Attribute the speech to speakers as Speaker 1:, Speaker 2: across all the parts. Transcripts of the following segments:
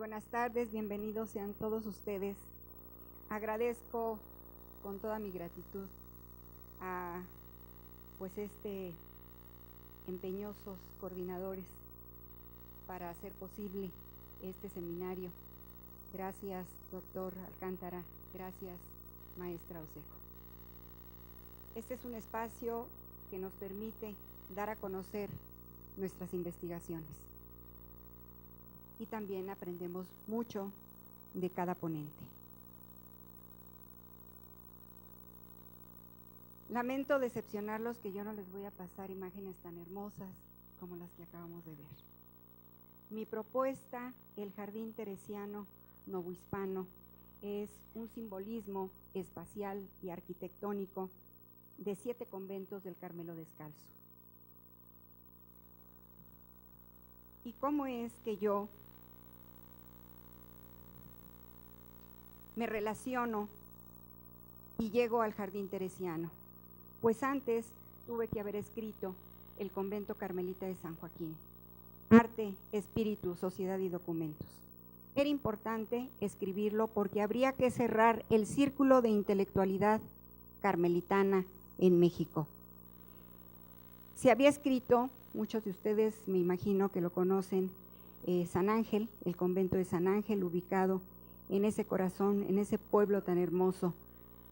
Speaker 1: buenas tardes, bienvenidos sean todos ustedes. Agradezco con toda mi gratitud a empeñosos coordinadores para hacer posible este seminario. Gracias, doctor Alcántara, gracias, maestra Osejo. Este es un espacio que nos permite dar a conocer nuestras investigaciones. Y también aprendemos mucho de cada ponente. Lamento decepcionarlos que yo no les voy a pasar imágenes tan hermosas como las que acabamos de ver. Mi propuesta, el Jardín Teresiano Novohispano, es un simbolismo espacial y arquitectónico de 7 conventos del Carmelo Descalzo. ¿Y cómo es que yo me relaciono y llego al Jardín Teresiano? Pues antes tuve que haber escrito el Convento Carmelita de San Joaquín, Arte, Espíritu, Sociedad y Documentos. Era importante escribirlo porque habría que cerrar el círculo de intelectualidad carmelitana en México. Se había escrito, muchos de ustedes me imagino que lo conocen, San Ángel, el convento de San Ángel, ubicado en ese corazón, en ese pueblo tan hermoso,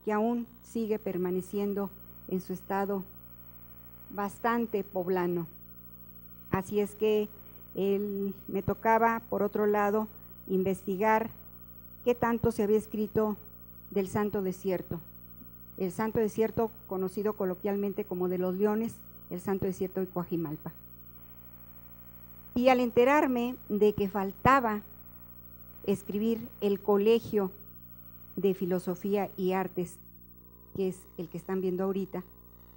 Speaker 1: que aún sigue permaneciendo en su estado bastante poblano. Así es que me tocaba, por otro lado, investigar qué tanto se había escrito del Santo Desierto. El Santo Desierto, conocido coloquialmente como de los Leones, el Santo Desierto de Coajimalpa. Y al enterarme de que faltaba escribir el Colegio de Filosofía y Artes, que es el que están viendo ahorita,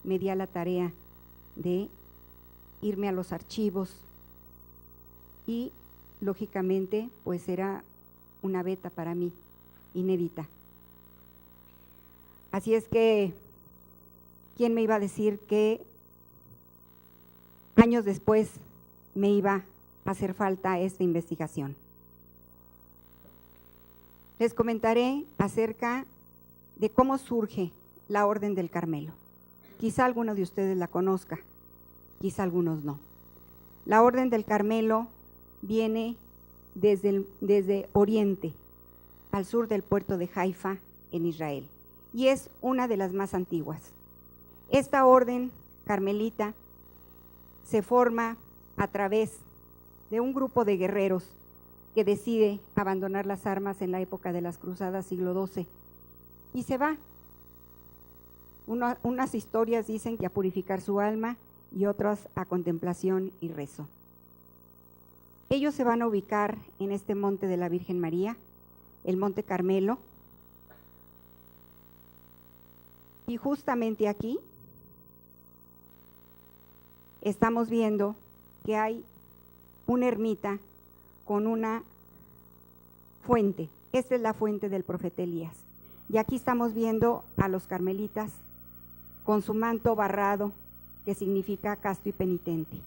Speaker 1: me di a la tarea de irme a los archivos y, lógicamente, pues era una beta para mí, inédita. Así es que, ¿quién me iba a decir que años después me iba a hacer falta esta investigación? Les comentaré acerca de cómo surge la Orden del Carmelo. Quizá alguno de ustedes la conozca, quizá algunos no. La Orden del Carmelo viene desde Oriente, al sur del puerto de Haifa, en Israel, y es una de las más antiguas. Esta orden carmelita se forma a través de un grupo de guerreros que decide abandonar las armas en la época de las cruzadas siglo XII y se va. Unas historias dicen que a purificar su alma y otras a contemplación y rezo. Ellos se van a ubicar en este monte de la Virgen María, el Monte Carmelo, y justamente aquí estamos viendo que hay una ermita con una fuente. Esta es la fuente del profeta Elías. Y aquí estamos viendo a los carmelitas con su manto barrado, que significa casto y penitente.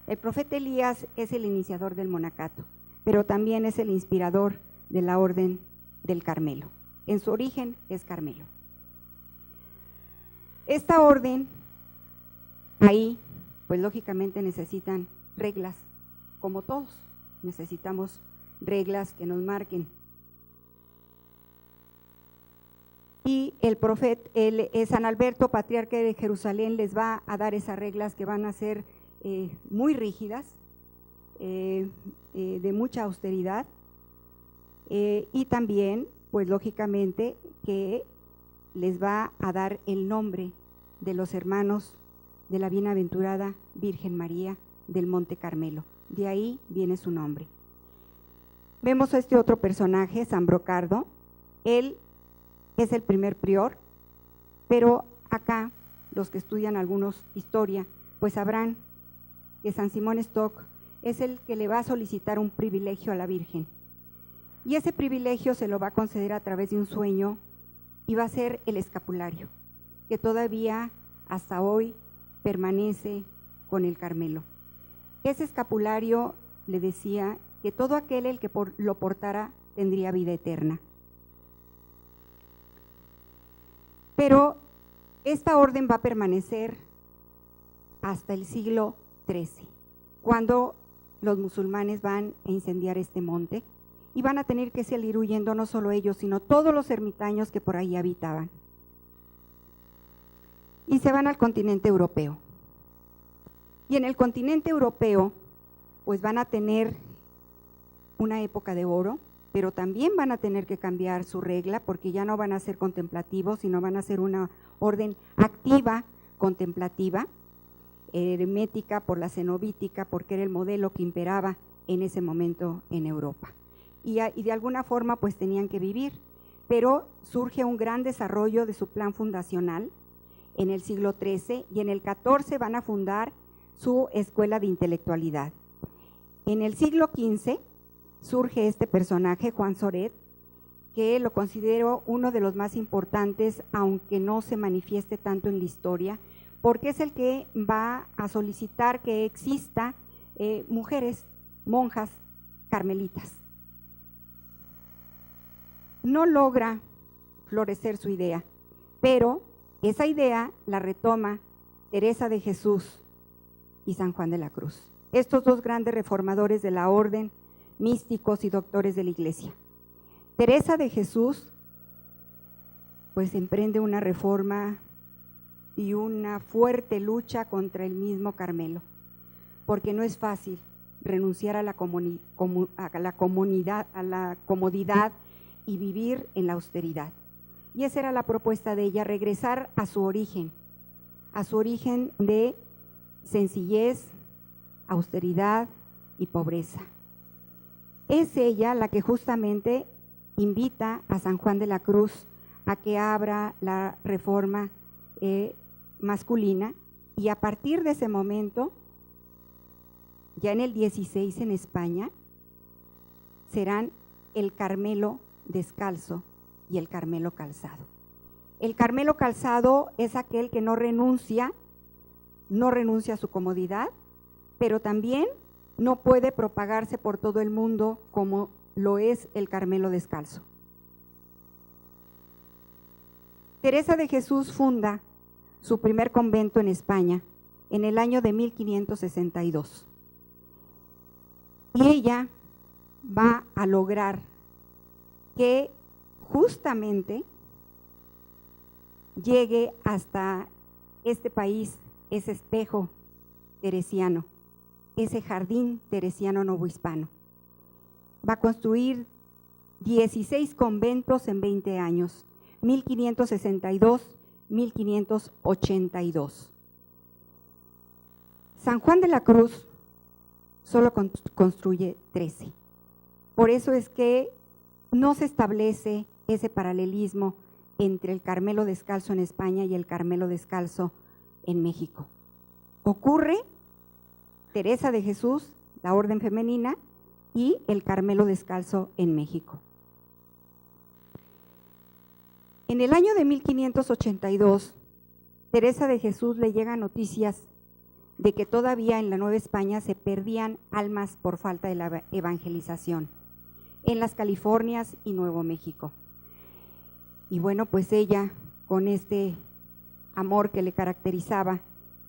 Speaker 1: El profeta Elías es el iniciador del monacato, pero también es el inspirador de la Orden del Carmelo. En su origen es Carmelo. Esta orden, ahí, pues lógicamente necesitan reglas, como todos, necesitamos reglas que nos marquen. Y el profeta, San Alberto, patriarca de Jerusalén, les va a dar esas reglas que van a ser muy rígidas, de mucha austeridad, y también, pues lógicamente, que les va a dar el nombre de los hermanos de la bienaventurada Virgen María del Monte Carmelo. De ahí viene su nombre. Vemos a este otro personaje, San Brocardo. Él es el primer prior, pero acá los que estudian algunos historia, pues sabrán que San Simón Stock es el que le va a solicitar un privilegio a la Virgen. Y ese privilegio se lo va a conceder a través de un sueño y va a ser el escapulario, que todavía hasta hoy permanece con el Carmelo. Ese escapulario, le decía, que todo aquel el que lo portara tendría vida eterna. Pero esta orden va a permanecer hasta el siglo XIII, cuando los musulmanes van a incendiar este monte y van a tener que salir huyendo no solo ellos, sino todos los ermitaños que por ahí habitaban. Y se van al continente europeo. Y en el continente europeo, pues van a tener una época de oro, pero también van a tener que cambiar su regla, porque ya no van a ser contemplativos, sino van a ser una orden activa, contemplativa, hermética por la cenobítica, porque era el modelo que imperaba en ese momento en Europa. Y de alguna forma pues tenían que vivir, pero surge un gran desarrollo de su plan fundacional en el siglo XIII, y en el XIV van a fundar su escuela de intelectualidad. En el siglo XV surge este personaje, Juan Soret, que lo considero uno de los más importantes, aunque no se manifieste tanto en la historia, porque es el que va a solicitar que exista mujeres, monjas, carmelitas. No logra florecer su idea, pero esa idea la retoma Teresa de Jesús y San Juan de la Cruz, estos dos grandes reformadores de la orden, místicos y doctores de la Iglesia. Teresa de Jesús pues emprende una reforma y una fuerte lucha contra el mismo Carmelo, porque no es fácil renunciar a la comodidad y vivir en la austeridad. Y esa era la propuesta de ella, regresar a su origen de sencillez, austeridad y pobreza. Es ella la que justamente invita a San Juan de la Cruz a que abra la reforma masculina, y a partir de ese momento, ya en el 16 en España, serán el Carmelo descalzo y el Carmelo calzado. El Carmelo calzado es aquel que no renuncia a su comodidad, pero también no puede propagarse por todo el mundo como lo es el Carmelo descalzo. Teresa de Jesús funda su primer convento en España en el año de 1562. Y ella va a lograr que justamente llegue hasta este país ese espejo teresiano, ese jardín teresiano novohispano. Va a construir 16 conventos en 20 años, 1562-1582. San Juan de la Cruz solo construye 13. Por eso es que no se establece ese paralelismo entre el Carmelo descalzo en España y el Carmelo descalzo en México. Ocurre Teresa de Jesús, la orden femenina, y el Carmelo descalzo en México. En el año de 1582, Teresa de Jesús le llegan noticias de que todavía en la Nueva España se perdían almas por falta de la evangelización, en las Californias y Nuevo México. Y bueno, pues ella, con este amor que le caracterizaba,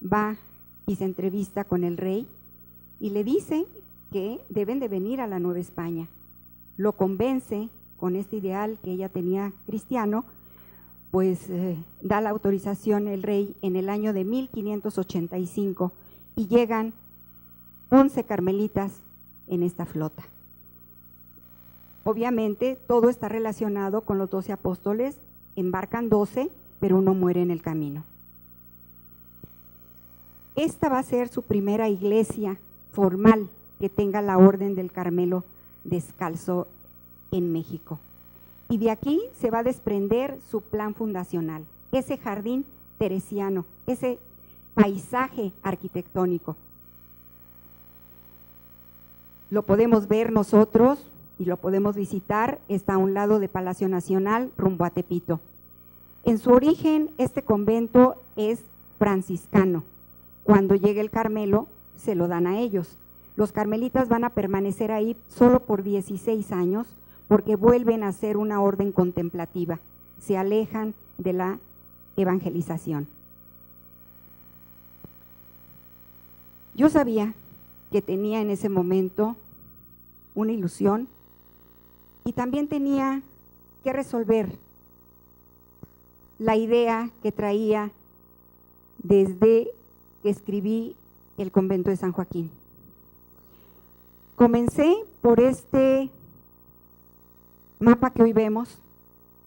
Speaker 1: va y se entrevista con el rey y le dice que deben de venir a la Nueva España. Lo convence con este ideal que ella tenía cristiano, pues da la autorización el rey en el año de 1585 y llegan 11 carmelitas en esta flota. Obviamente todo está relacionado con los 12 apóstoles, embarcan 12, pero uno muere en el camino. Esta va a ser su primera iglesia formal que tenga la orden del Carmelo descalzo en México. Y de aquí se va a desprender su plan fundacional, ese jardín teresiano, ese paisaje arquitectónico. Lo podemos ver nosotros y lo podemos visitar, está a un lado de Palacio Nacional, rumbo a Tepito. En su origen, este convento es franciscano. Cuando llega el Carmelo, se lo dan a ellos, los carmelitas van a permanecer ahí solo por 16 años, porque vuelven a ser una orden contemplativa, se alejan de la evangelización. Yo sabía que tenía en ese momento una ilusión y también tenía que resolver la idea que traía desde que escribí el convento de San Joaquín. Comencé por este mapa que hoy vemos,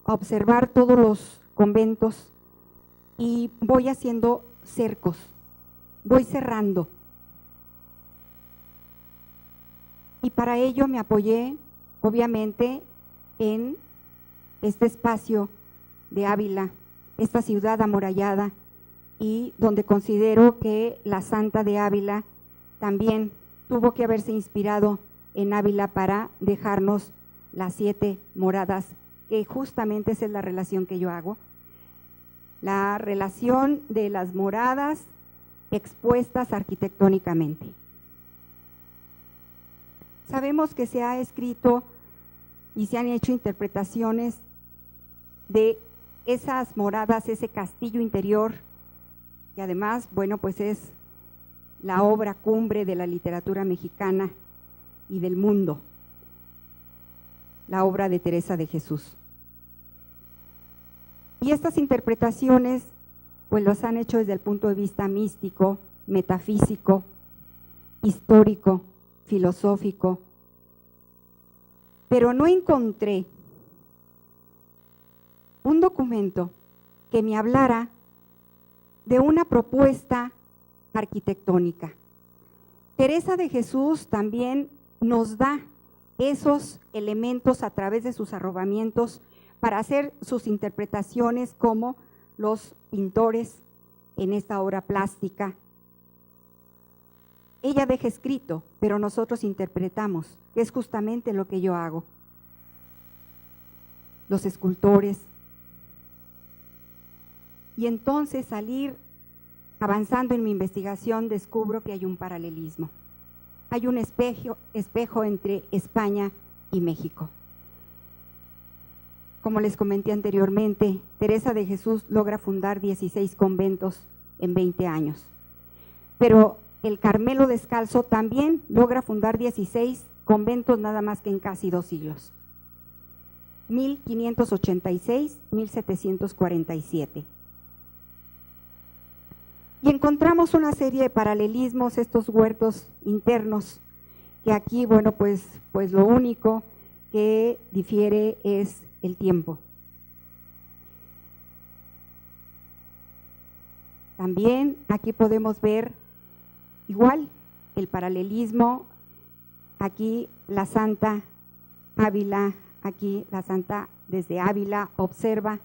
Speaker 1: a observar todos los conventos y voy haciendo cercos, voy cerrando. Y para ello me apoyé, obviamente, en este espacio de Ávila, esta ciudad amurallada, y donde considero que la Santa de Ávila también tuvo que haberse inspirado en Ávila para dejarnos las 7 moradas, que justamente esa es la relación que yo hago, la relación de las moradas expuestas arquitectónicamente. Sabemos que se ha escrito y se han hecho interpretaciones de esas moradas, ese castillo interior, que además, bueno, pues es la obra cumbre de la literatura mexicana y del mundo, la obra de Teresa de Jesús. Y estas interpretaciones, pues los han hecho desde el punto de vista místico, metafísico, histórico, filosófico, pero no encontré un documento que me hablara de una propuesta arquitectónica. Teresa de Jesús también nos da esos elementos a través de sus arrobamientos para hacer sus interpretaciones como los pintores en esta obra plástica. Ella deja escrito, pero nosotros interpretamos, que es justamente lo que yo hago. Los escultores. Y entonces salir avanzando en mi investigación descubro que hay un paralelismo. Hay un espejo entre España y México. Como les comenté anteriormente, Teresa de Jesús logra fundar 16 conventos en 20 años. Pero el Carmelo Descalzo también logra fundar 16 conventos nada más que en casi 2 siglos. 1586, 1747. Y encontramos una serie de paralelismos, estos huertos internos, que aquí, bueno, pues lo único que difiere es el tiempo. También aquí podemos ver igual el paralelismo, aquí la Santa Ávila, aquí la Santa desde Ávila observa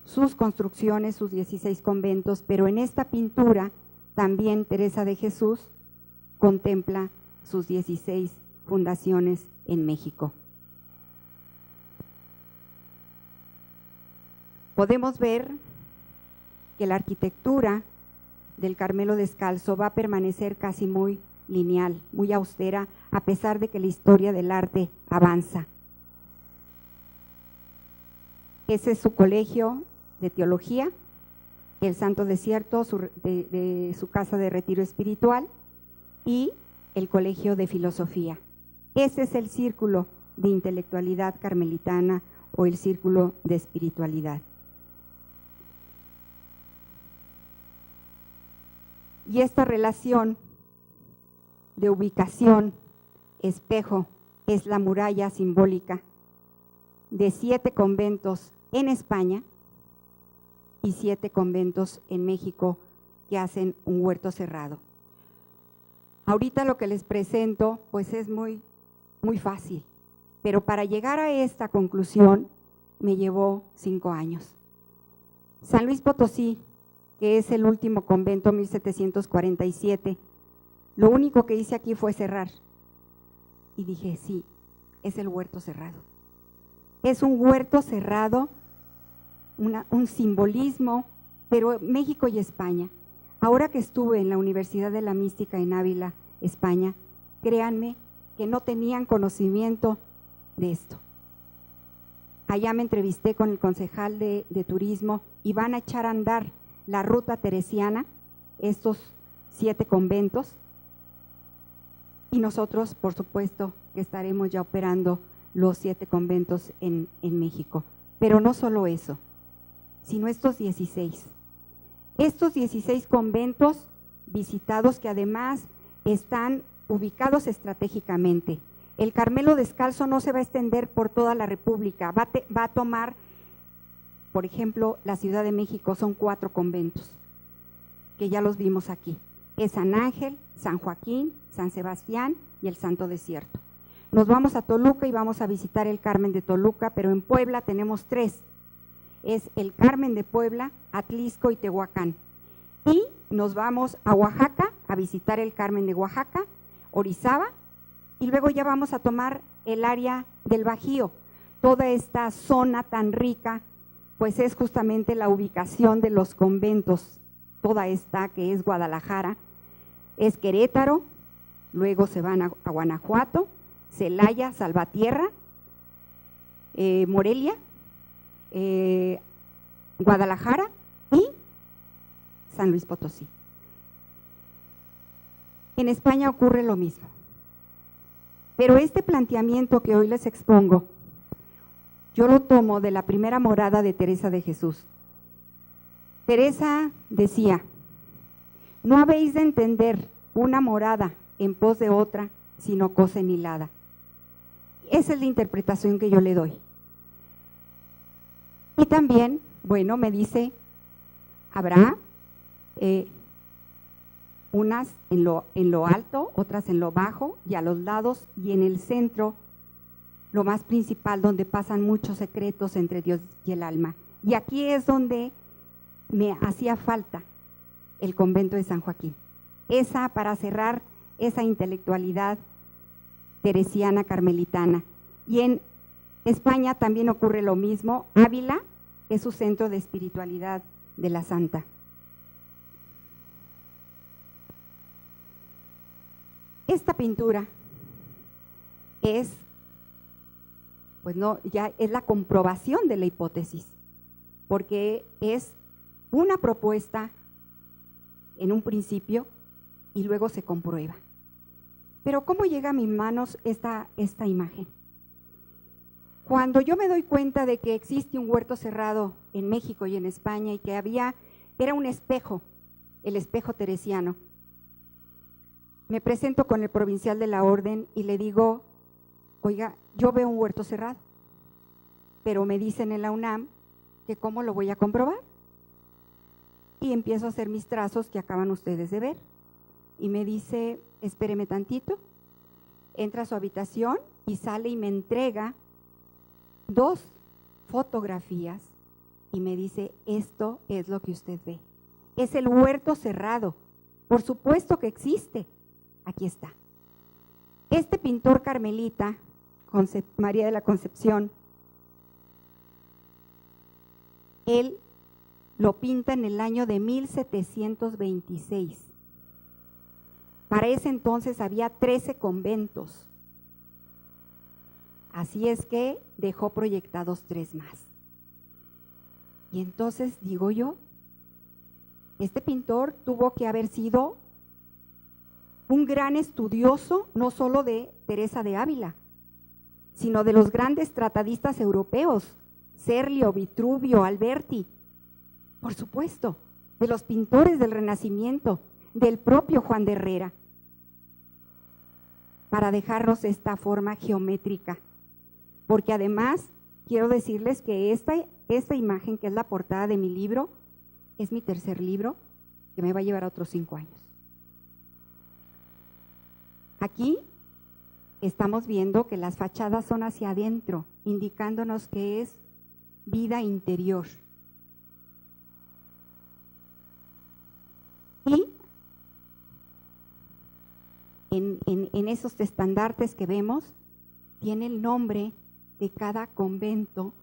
Speaker 1: sus construcciones, sus 16 conventos, pero en esta pintura también Teresa de Jesús contempla sus 16 fundaciones en México. Podemos ver que la arquitectura del Carmelo Descalzo va a permanecer casi muy lineal, muy austera, a pesar de que la historia del arte avanza. Ese es su colegio de teología, el Santo Desierto, de su casa de retiro espiritual, y el colegio de filosofía. Ese es el círculo de intelectualidad carmelitana o el círculo de espiritualidad. Y esta relación de ubicación, espejo, es la muralla simbólica de 7 conventos en España y 7 conventos en México que hacen un huerto cerrado. Ahorita lo que les presento pues es muy fácil, pero para llegar a esta conclusión me llevó 5 años. San Luis Potosí, que es el último convento, 1747, lo único que hice aquí fue cerrar. Y dije, sí, es el huerto cerrado. Es un huerto cerrado, un simbolismo, pero México y España. Ahora que estuve en la Universidad de la Mística en Ávila, España, créanme que no tenían conocimiento de esto. Allá me entrevisté con el concejal de turismo y van a echar a andar la ruta teresiana, estos 7 conventos, y nosotros, por supuesto, que estaremos ya operando los 7 conventos en México. Pero no solo eso, sino estos 16. Estos 16 conventos visitados que además están ubicados estratégicamente. El Carmelo Descalzo no se va a extender por toda la República, va a tomar, por ejemplo, la Ciudad de México, son 4 conventos, que ya los vimos aquí. Es San Ángel, San Joaquín, San Sebastián y el Santo Desierto. Nos vamos a Toluca y vamos a visitar el Carmen de Toluca, pero en Puebla tenemos 3. Es el Carmen de Puebla, Atlisco y Tehuacán. Y nos vamos a Oaxaca a visitar el Carmen de Oaxaca, Orizaba, y luego ya vamos a tomar el área del Bajío. Toda esta zona tan rica, pues es justamente la ubicación de los conventos. Toda esta que es Guadalajara, es Querétaro, luego se van a Guanajuato, Celaya, Salvatierra, Morelia, Guadalajara y San Luis Potosí. En España ocurre lo mismo. Pero este planteamiento que hoy les expongo, yo lo tomo de la primera morada de Teresa de Jesús. Teresa decía: no habéis de entender una morada en pos de otra, sino cosa en hilada. Esa es la interpretación que yo le doy. Y también, bueno, me dice, habrá unas en lo alto, otras en lo bajo, y a los lados y en el centro, lo más principal, donde pasan muchos secretos entre Dios y el alma. Y aquí es donde me hacía falta el convento de San Joaquín. Para cerrar esa intelectualidad teresiana carmelitana. Y en España también ocurre lo mismo. Ávila es su centro de espiritualidad de la santa. Esta pintura es, pues no, ya es la comprobación de la hipótesis, porque es una propuesta en un principio y luego se comprueba. Pero ¿cómo llega a mis manos esta imagen? Cuando yo me doy cuenta de que existe un huerto cerrado en México y en España y que era un espejo, el espejo teresiano, me presento con el provincial de la orden y le digo: oiga, yo veo un huerto cerrado, pero me dicen en la UNAM que cómo lo voy a comprobar. Y empiezo a hacer mis trazos que acaban ustedes de ver. Y me dice: espéreme tantito. Entra a su habitación y sale y me entrega 2 fotografías y me dice: esto es lo que usted ve. Es el huerto cerrado. Por supuesto que existe. Aquí está. Este pintor carmelita, María de la Concepción, él lo pinta en el año de 1726. Para ese entonces había 13 conventos. Así es que dejó proyectados 3 más. Y entonces digo yo, este pintor tuvo que haber sido un gran estudioso, no solo de Teresa de Ávila, sino de los grandes tratadistas europeos, Serlio, Vitruvio, Alberti, por supuesto, de los pintores del Renacimiento, del propio Juan de Herrera, para dejarnos esta forma geométrica. Porque además quiero decirles que esta imagen, que es la portada de mi libro, es mi tercer libro, que me va a llevar a otros 5 años. Aquí estamos viendo que las fachadas son hacia adentro, indicándonos que es vida interior. Y en esos estandartes que vemos, tiene el nombre de cada convento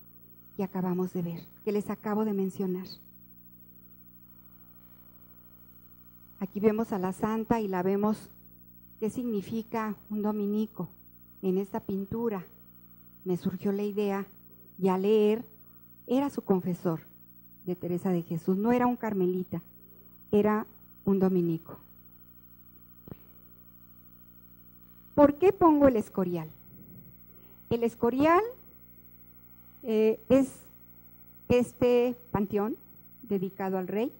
Speaker 1: que acabamos de ver, que les acabo de mencionar. Aquí vemos a la santa y la vemos ¿qué significa un dominico? En esta pintura me surgió la idea, y al leer, era su confesor de Teresa de Jesús, no era un carmelita, era un dominico. ¿Por qué pongo el Escorial? El Escorial es este panteón dedicado al rey,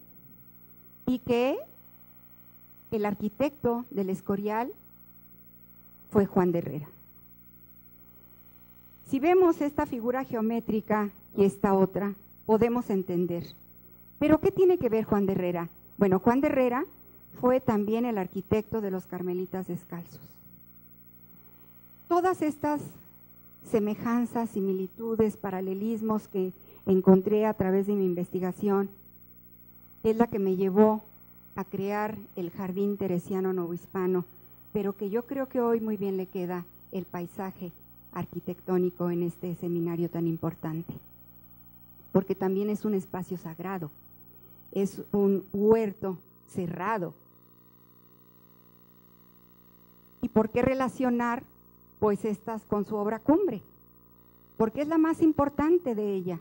Speaker 1: y que el arquitecto del Escorial fue Juan de Herrera. Si vemos esta figura geométrica y esta otra, podemos entender. ¿Pero qué tiene que ver Juan de Herrera? Bueno, Juan de Herrera fue también el arquitecto de los carmelitas descalzos. Todas estas semejanzas, similitudes, paralelismos que encontré a través de mi investigación es la que me llevó a crear el Jardín Teresiano Novohispano, pero que yo creo que hoy muy bien le queda el paisaje arquitectónico en este seminario tan importante, porque también es un espacio sagrado, es un huerto cerrado. ¿Y por qué relacionar pues estas con su obra cumbre? Porque es la más importante de ella.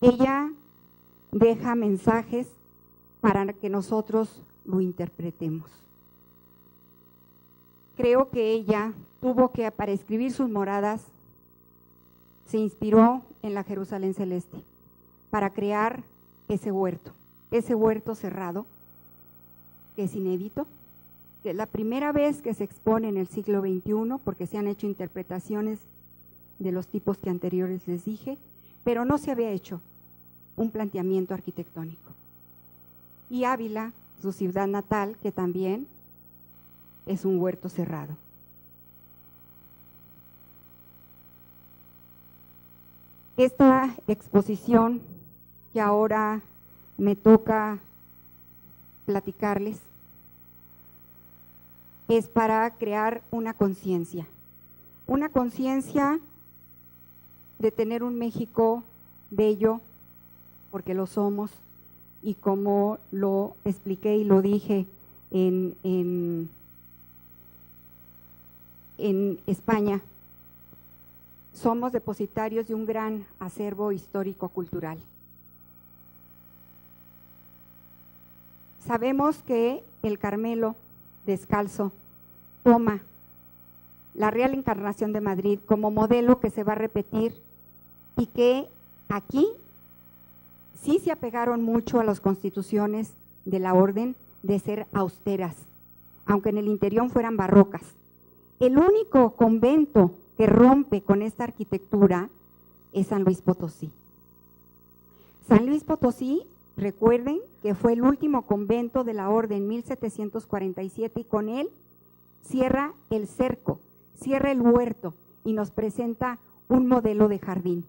Speaker 1: Ella deja mensajes para que nosotros lo interpretemos. Creo que ella tuvo que, para escribir sus moradas, se inspiró en la Jerusalén celeste para crear ese huerto cerrado, que es inédito, que es la primera vez que se expone en el siglo XXI, porque se han hecho interpretaciones de los tipos que anteriores les dije, pero no se había hecho un planteamiento arquitectónico. Y Ávila, su ciudad natal, que también es un huerto cerrado. Esta exposición que ahora me toca platicarles es para crear una conciencia de tener un México bello, porque lo somos, y como lo expliqué y lo dije en España, somos depositarios de un gran acervo histórico-cultural. Sabemos que el Carmelo descalzo toma la Real Encarnación de Madrid como modelo que se va a repetir, y que aquí sí se apegaron mucho a las constituciones de la orden de ser austeras, aunque en el interior fueran barrocas. El único convento que rompe con esta arquitectura es San Luis Potosí. San Luis Potosí, recuerden que fue el último convento de la orden en 1747, y con él cierra el cerco, cierra el huerto y nos presenta un modelo de jardín.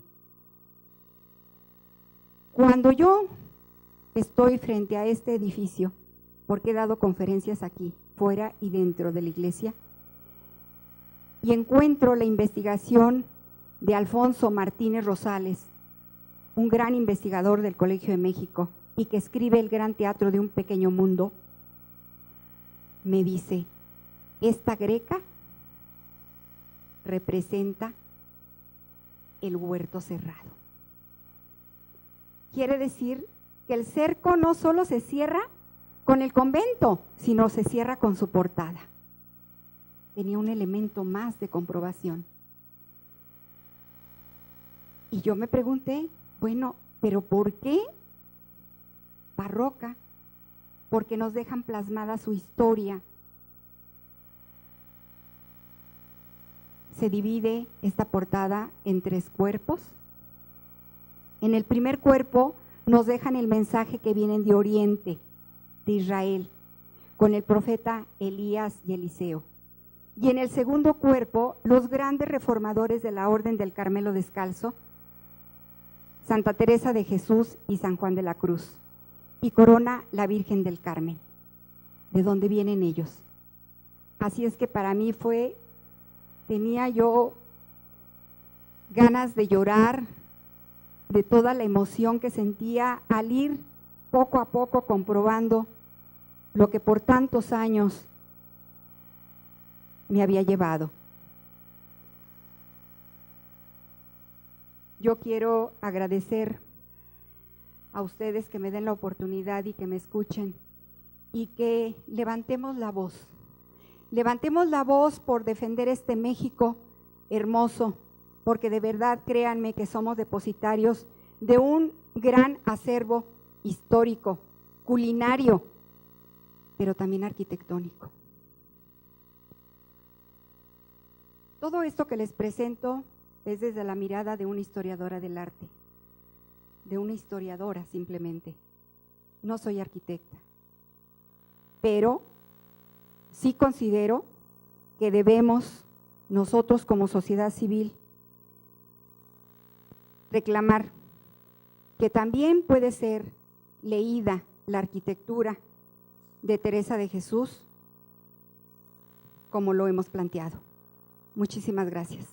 Speaker 1: Cuando yo estoy frente a este edificio, porque he dado conferencias aquí, fuera y dentro de la iglesia, y encuentro la investigación de Alfonso Martínez Rosales, un gran investigador del Colegio de México y que escribe El Gran Teatro de un Pequeño Mundo, me dice, esta greca representa el huerto cerrado. Quiere decir que el cerco no solo se cierra con el convento, sino se cierra con su portada. Tenía un elemento más de comprobación. Y yo me pregunté, bueno, ¿pero por qué barroca? Porque nos dejan plasmada su historia. Se divide esta portada en 3 cuerpos. En el primer cuerpo nos dejan el mensaje que viene de Oriente, de Israel, con el profeta Elías y Eliseo. Y en el segundo cuerpo, los grandes reformadores de la Orden del Carmelo Descalzo, Santa Teresa de Jesús y San Juan de la Cruz, y corona la Virgen del Carmen. ¿De dónde vienen ellos? Así es que para mí tenía yo ganas de llorar, de toda la emoción que sentía al ir poco a poco comprobando lo que por tantos años me había llevado. Yo quiero agradecer a ustedes que me den la oportunidad y que me escuchen y que levantemos la voz. Levantemos la voz por defender este México hermoso, porque de verdad créanme que somos depositarios de un gran acervo histórico, culinario, pero también arquitectónico. Todo esto que les presento es desde la mirada de una historiadora del arte, de una historiadora simplemente. No soy arquitecta, pero sí considero que debemos nosotros como sociedad civil reclamar que también puede ser leída la arquitectura de Teresa de Jesús como lo hemos planteado. Muchísimas gracias.